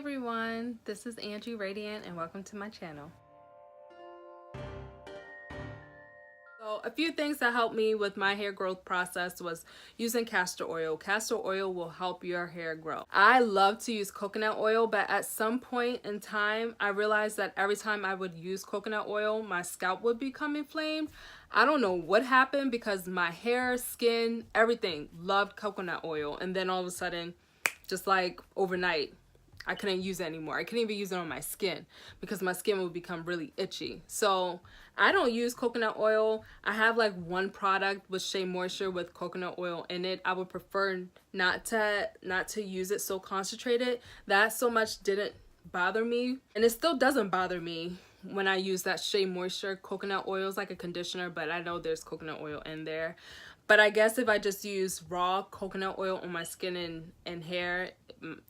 everyone, this is AngieRadiant and welcome to my channel. So a few things that helped me with my hair growth process was using castor oil. Castor oil will help your hair grow. I love to use coconut oil, but at some point in time, I realized that every time I would use coconut oil, my scalp would become inflamed. I don't know what happened because my hair, skin, everything loved coconut oil. And then all of a sudden, just like overnight, I couldn't use it anymore. I couldn't even use it on my skin because my skin would become really itchy. So I don't use coconut oil. I have like one product with Shea Moisture with coconut oil in it. I would prefer not to use it so concentrated. That so much didn't bother me, and it still doesn't bother me when I use that Shea Moisture coconut oil. It's like a conditioner, but I know there's coconut oil in there. But I guess if I just use raw coconut oil on my skin and hair,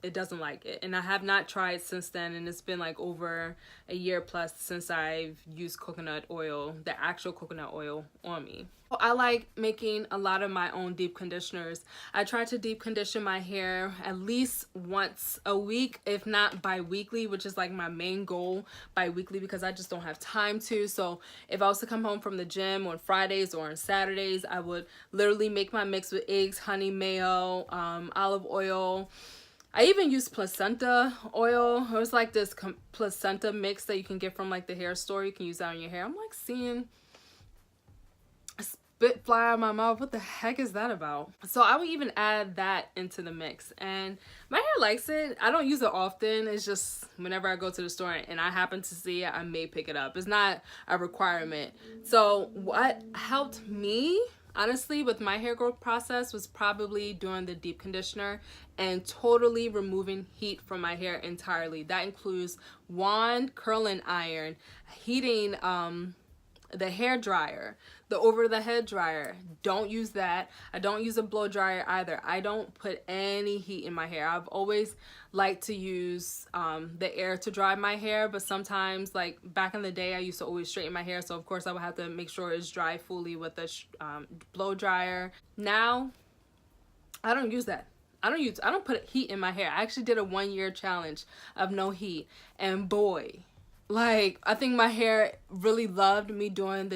it doesn't like it. And I have not tried since then, and it's been like over a year plus since I've used coconut oil, the actual coconut oil on me. I like making a lot of my own deep conditioners. I try to deep condition my hair at least once a week, if not bi-weekly, which is like my main goal, bi-weekly, because I just don't have time to. So if I was to come home from the gym on Fridays or on Saturdays, I would literally make my mix with eggs, honey, mayo, olive oil. I even use placenta oil. It was like this placenta mix that you can get from like the hair store. You can use that on your hair. I'm like seeing spit fly out of my mouth. What the heck is that about? So I would even add that into the mix, and my hair likes it. I don't use it often. It's just whenever I go to the store and I happen to see it, I may pick it up. It's not a requirement. So what helped me honestly with my hair growth process was probably doing the deep conditioner and totally removing heat from my hair entirely. That includes wand, curling iron, heating the hair dryer, the over the head dryer. Don't use that. I don't use a blow dryer either. I don't put any heat in my hair. I've always liked to use the air to dry my hair, but sometimes, like back in the day, I used to always straighten my hair, so of course I would have to make sure it's dry fully with a blow dryer. Now I don't use that. I don't put heat in my hair. I actually did a 1-year challenge of no heat, and boy, like, I think my hair really loved me doing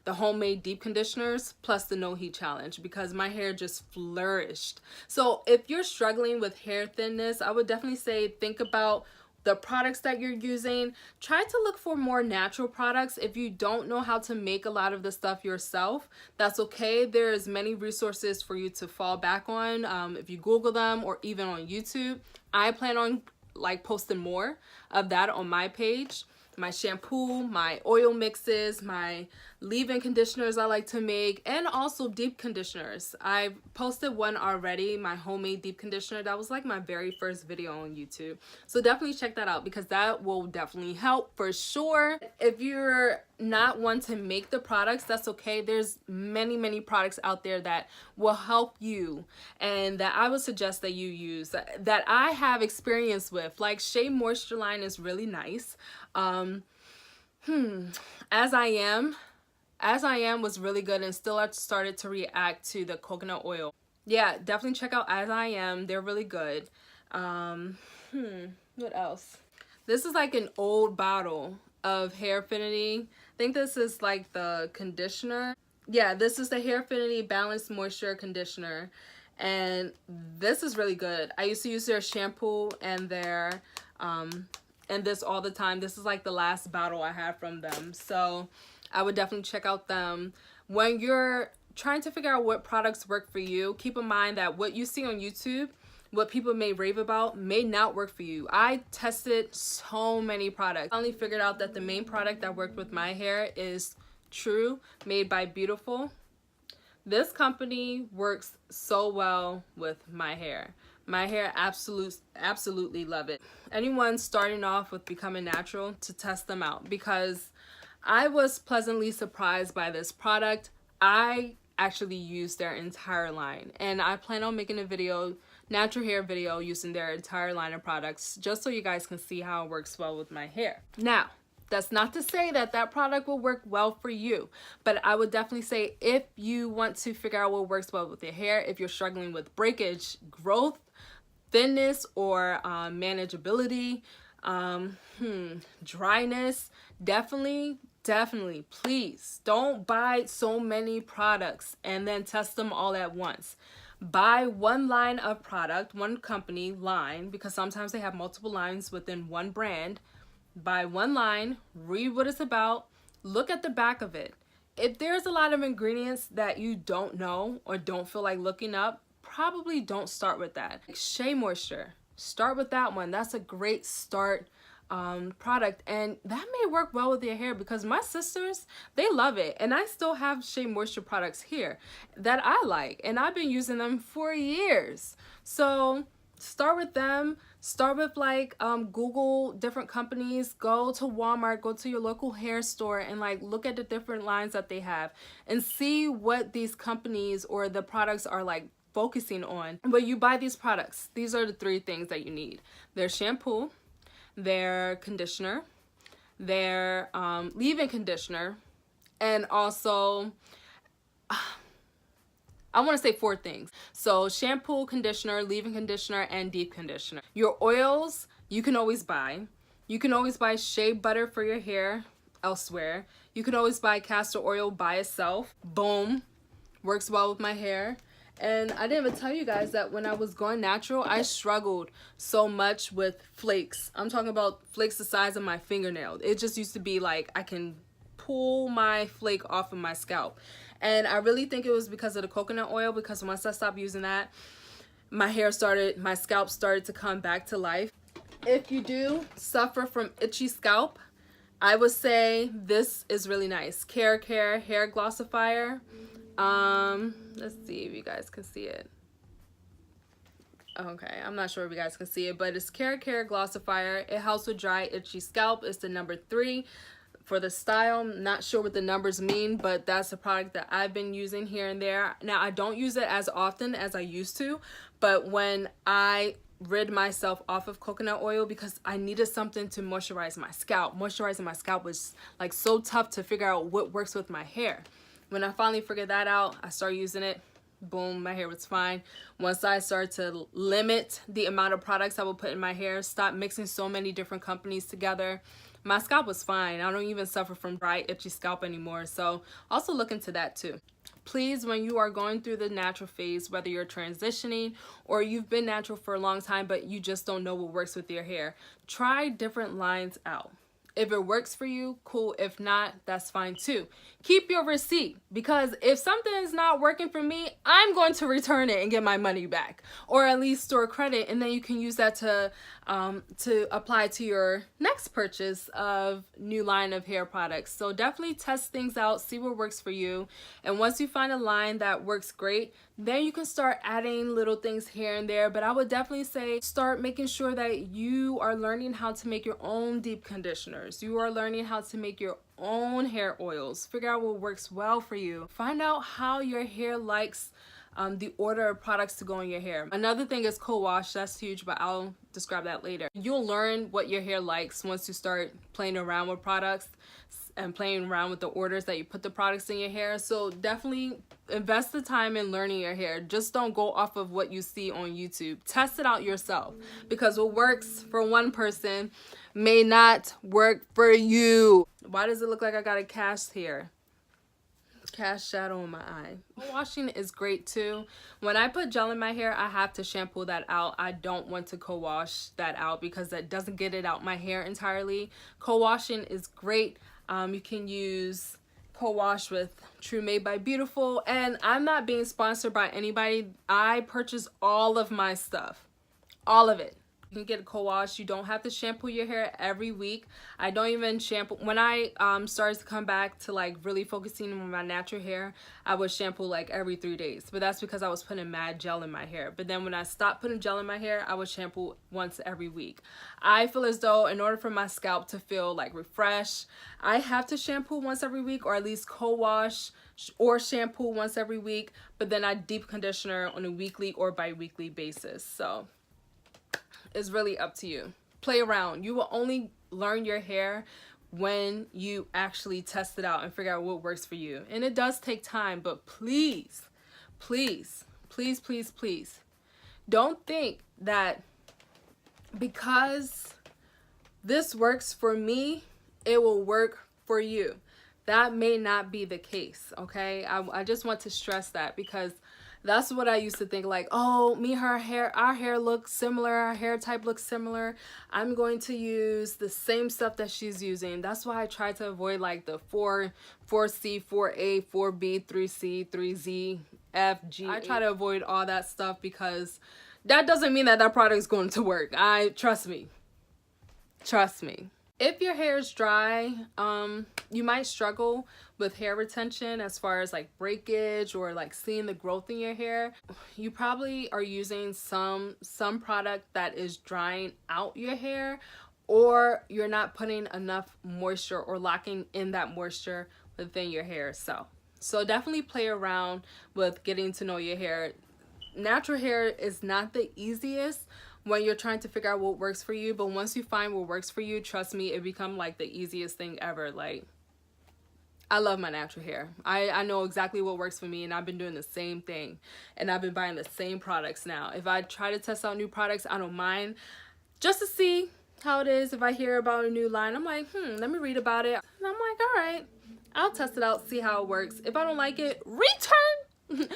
the homemade deep conditioners plus the no heat challenge, because my hair just flourished. So if you're struggling with hair thinness, I would definitely say think about the products that you're using. Try to look for more natural products. If you don't know how to make a lot of the stuff yourself, that's okay. There's many resources for you to fall back on if you Google them, or even on YouTube. I plan on like posting more of that on my page. My shampoo, my oil mixes, my leave-in conditioners I like to make, and also deep conditioners. I posted one already, my homemade deep conditioner. That was like my very first video on YouTube. So definitely check that out, because that will definitely help for sure. If you're not one to make the products, that's okay. There's many products out there that will help you and that I would suggest that you use, that I have experience with. Like Shea Moisture line is really nice. As I Am was really good, and still I started to react to the coconut oil. Yeah, definitely check out As I Am. They're really good. What else? This is like an old bottle of Hair Affinity. I think this is like the conditioner. Yeah, this is the Hair Affinity Balanced Moisture Conditioner, and this is really good. I used to use their shampoo and their and this all the time. This is like the last bottle I have from them, so I would definitely check out them. When you're trying to figure out what products work for you, keep in mind that what you see on YouTube, what people may rave about, may not work for you. I tested so many products. I finally figured out that the main product that worked with my hair is True, made by Beautiful. This company works so well with my hair. My hair absolutely love it. Anyone starting off with becoming natural, to test them out, because I was pleasantly surprised by this product. I actually used their entire line, and I plan on making a video, natural hair video, using their entire line of products, just so you guys can see how it works well with my hair. Now, that's not to say that that product will work well for you, but I would definitely say if you want to figure out what works well with your hair, if you're struggling with breakage, growth, thinness or manageability, dryness. Definitely, please don't buy so many products and then test them all at once. Buy one line of product, one company line, because sometimes they have multiple lines within one brand. Buy one line, read what it's about, look at the back of it. If there's a lot of ingredients that you don't know or don't feel like looking up, probably don't start with that. Like Shea Moisture, start with that one. That's a great start product, and that may work well with your hair because my sisters, they love it, and I still have Shea Moisture products here that I like, and I've been using them for years. So start with them. Start with like Google different companies, go to Walmart, go to your local hair store, and like look at the different lines that they have and see what these companies or the products are like focusing on. But you buy these products, these are the three things that you need: their shampoo, their conditioner, their leave-in conditioner, and also I want to say four things. So shampoo, conditioner, leave-in conditioner, and deep conditioner. Your oils, you can always buy. You can always buy shea butter for your hair elsewhere. You can always buy castor oil by itself. Boom. Works well with my hair. And I didn't even tell you guys that when I was going natural, I struggled so much with flakes. I'm talking about flakes the size of my fingernail. It just used to be like I can pull my flake off of my scalp. And I really think it was because of the coconut oil, because once I stopped using that, my scalp started to come back to life. If you do suffer from itchy scalp, I would say this is really nice. Care Hair Glossifier. Let's see if you guys can see it. Okay, I'm not sure if you guys can see it, but it's Care Glossifier. It helps with dry, itchy scalp. It's the number 3 for the style. I'm not sure what the numbers mean, but that's a product that I've been using here and there. Now, I don't use it as often as I used to, but when I rid myself off of coconut oil, because I needed something to moisturize my scalp. Moisturizing my scalp was like so tough to figure out what works with my hair. When I finally figured that out, I started using it. Boom, my hair was fine. Once I started to limit the amount of products I would put in my hair, stop mixing so many different companies together, my scalp was fine. I don't even suffer from dry, itchy scalp anymore. So also look into that too. Please, when you are going through the natural phase, whether you're transitioning or you've been natural for a long time, but you just don't know what works with your hair, try different lines out. If it works for you, cool. If not, that's fine too. Keep your receipt, because if something is not working for me, I'm going to return it and get my money back, or at least store credit, and then you can use that to apply to your next purchase of new line of hair products. So definitely test things out, see what works for you, and once you find a line that works great, then you can start adding little things here and there. But I would definitely say start making sure that you are learning how to make your own deep conditioners. You are learning how to make your own hair oils. Figure out what works well for you. Find out how your hair likes the order of products to go in your hair. Another thing is co-wash. That's huge, but I'll describe that later. You'll learn what your hair likes once you start playing around with products and playing around with the orders that you put the products in your hair. So definitely invest the time in learning your hair. Just don't go off of what you see on YouTube. Test it out yourself, because what works for one person may not work for you. Why does it look like I got a cast here? Cast shadow in my eye. Washing is great too. When I put gel in my hair, I have to shampoo that out. I don't want to co-wash that out because that doesn't get it out my hair entirely. Co-washing is great. You can use co-wash with True Made by Beautiful, and I'm not being sponsored by anybody. I purchase all of my stuff, all of it. You can get a co-wash. You don't have to shampoo your hair every week. I don't even shampoo. When I started to come back to like really focusing on my natural hair, I would shampoo like every 3 days. But that's because I was putting mad gel in my hair. But then when I stopped putting gel in my hair, I would shampoo once every week. I feel as though in order for my scalp to feel like refreshed, I have to shampoo once every week, or at least co-wash or shampoo once every week. But then I deep conditioner on a weekly or bi-weekly basis. So it's really up to you. Play around. You will only learn your hair when you actually test it out and figure out what works for you. And it does take time, but please, please, please, please, please, don't think that because this works for me, it will work for you. That may not be the case, okay? I just want to stress that, because that's what I used to think, like, oh, our hair looks similar, our hair type looks similar, I'm going to use the same stuff that she's using. That's why I try to avoid like the 4C, 4A, 4B, 3C, 3Z, F, G. I try to avoid all that stuff, because that doesn't mean that product is going to work. Trust me. If your hair is dry, you might struggle with hair retention as far as like breakage or like seeing the growth in your hair. You probably are using some product that is drying out your hair, or you're not putting enough moisture or locking in that moisture within your hair. So definitely play around with getting to know your hair. Natural hair is not the easiest when you're trying to figure out what works for you, but once you find what works for you, trust me, it becomes like the easiest thing ever. Like, I love my natural hair. I know exactly what works for me, and I've been doing the same thing, and I've been buying the same products now. If I try to test out new products, I don't mind, just to see how it is. If I hear about a new line, I'm like, let me read about it, and I'm like, all right, I'll test it out, see how it works. If I don't like it, return.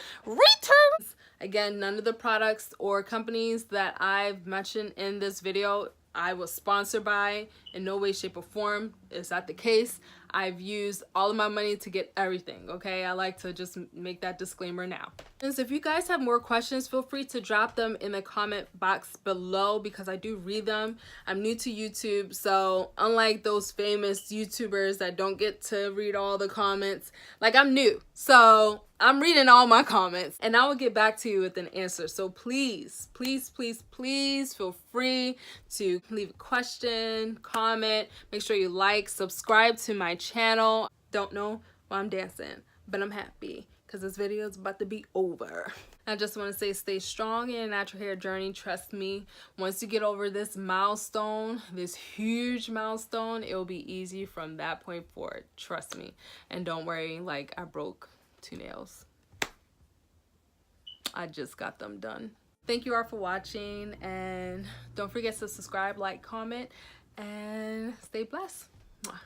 Again, none of the products or companies that I've mentioned in this video I was sponsored by. In no way, shape, or form is that the case. I've used all of my money to get everything, okay? I like to just make that disclaimer now. And so if you guys have more questions, feel free to drop them in the comment box below, because I do read them. I'm new to YouTube, so unlike those famous YouTubers that don't get to read all the comments, like, I'm new, so I'm reading all my comments, and I will get back to you with an answer. So please, please, please, please feel free to leave a question, comment, make sure you like, subscribe to my channel. Don't know why I'm dancing, but I'm happy because this video is about to be over. I just want to say, stay strong in your natural hair journey. Trust me, once you get over this milestone, this huge milestone, it will be easy from that point forward. Trust me. And don't worry, like, I broke 2 nails. I just got them done. Thank you all for watching, and don't forget to subscribe, like, comment, and stay blessed. Mwah.